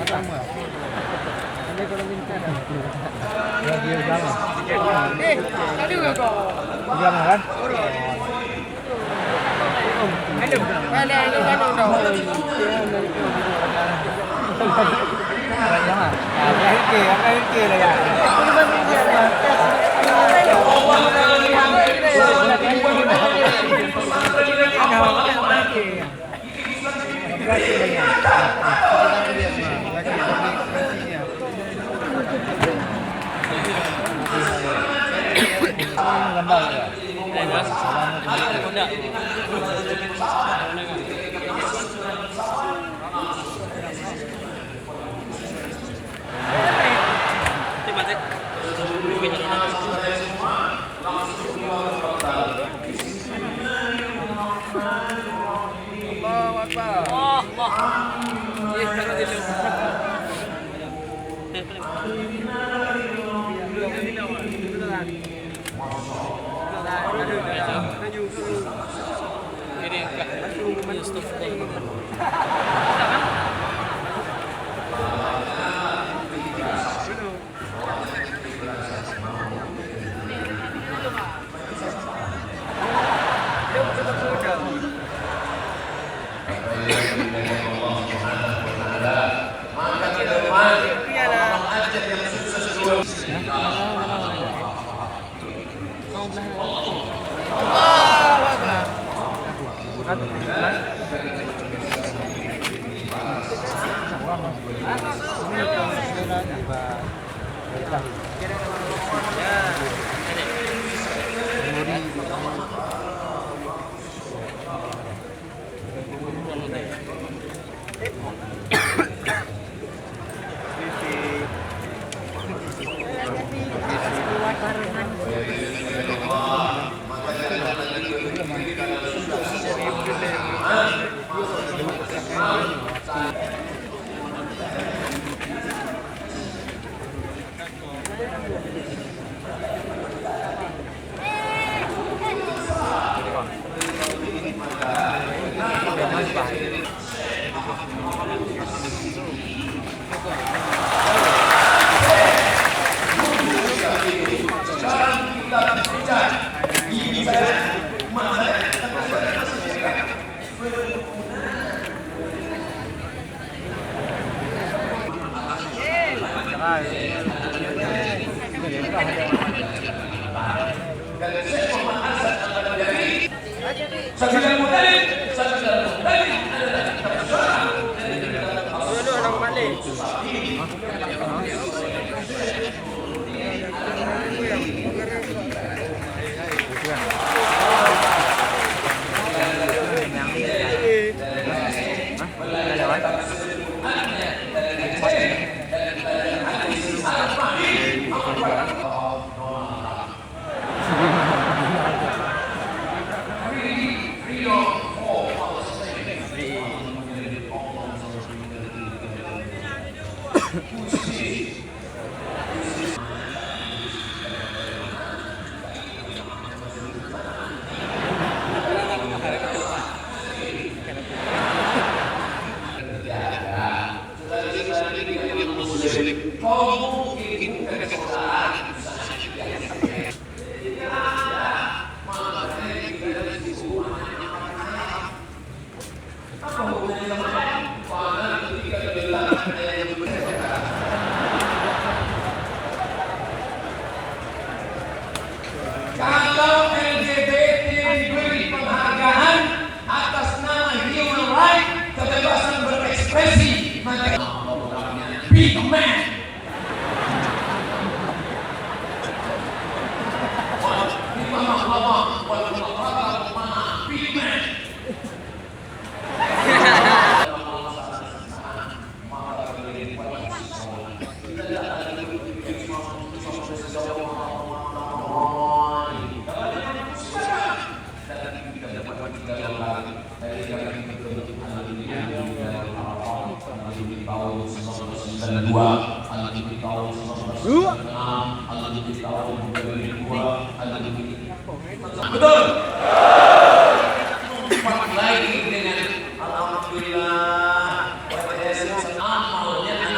sama. Ini kalau minta ya dia jalan. Tadi enggak kok. Jalan kan? Aduh, ada dong. Jangan. Apa itu lah ya. Gambar ya. Kalau LGBT diberi penghargaan atas nama human right, kebebasan berekspresi, maka big man. Big man. Betul. Lagi dengan alhamdulillah amalnya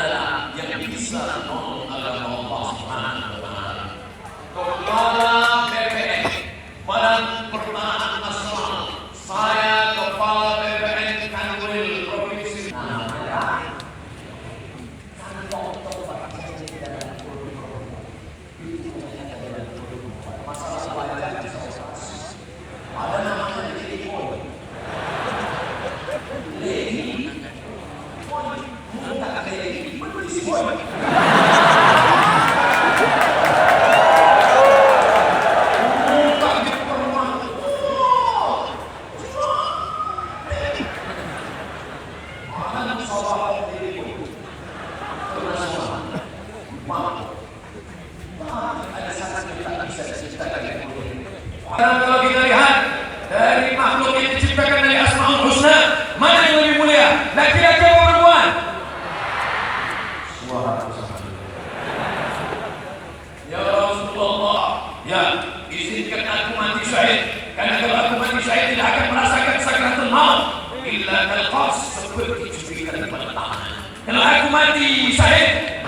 makhluk yang diciptakan dari Asmaul Husna, mana yang lebih mulia? Laki-laki atau perempuan? Suara ya Rasulullah, ya izinkan aku mati syahid, karena kalau aku mati syahid tidak akan merasakan sakratul maut illa kalqas, seperti cubikan pada tangan. Kalau aku mati syahid,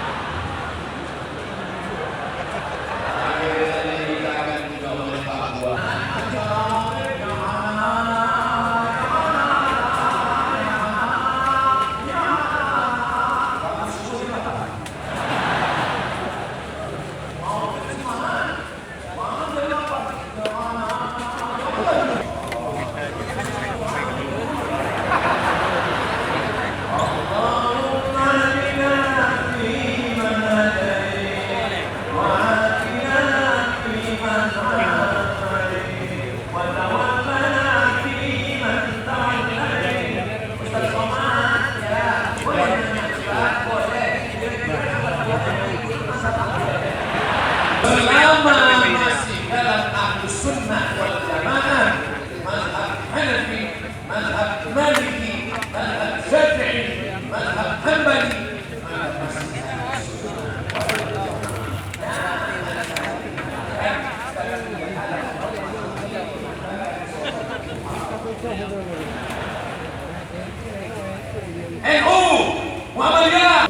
selama masih dalam Ahlus Sunnah wal Jamaah, mazhab Hanafi, mazhab Maliki, mazhab Syafi'i, mazhab Hanbali, NU, Muhammadiyah.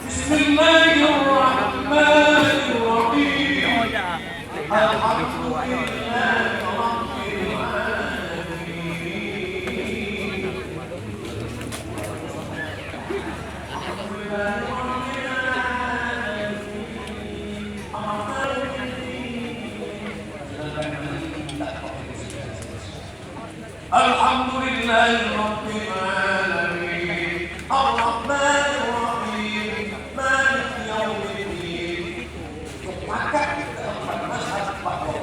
Bismillahirrahmanirrahim. Alhamdulillahirabbil alamin. Ar-Rahmanir Rahim. Maliki yaumiddin. Sepakat dalam mazhab bahwa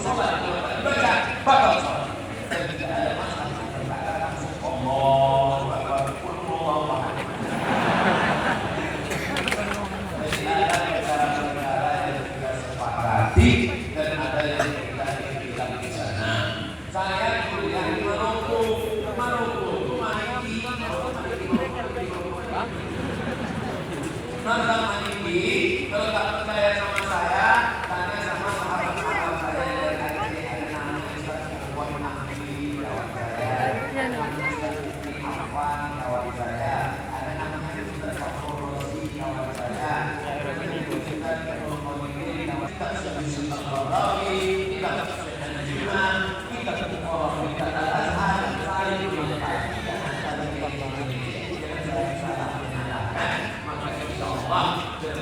salat baca batal salat. Dan tidak ada mazhab yang mengatakan Allahu Akbar, Allahu Akbar. Negara-negara yang kita sepakati dan ada yang kita bilang di sana. Saya kuliah di Maroko itu Maliki. Mazhab Maliki, kalau tak percaya sama saya, tanya sama sahabat-sahabat saya yang dari Aceh, ada namanya Ustaz Ikhwan Ahli, kawan saya, ada namanya Ustaz Afwan, kawan saya, ada namanya Ustaz Fakhrul Razi, kawan saya, ada namanya Ustaz Ikhwan Ahli, kawan saya, kita sudah bisa Al-Qarawi, kita sudah Al-Jum'ah, kita sudah Al-Qarawi, Al-Azhar, saya juga Allah dan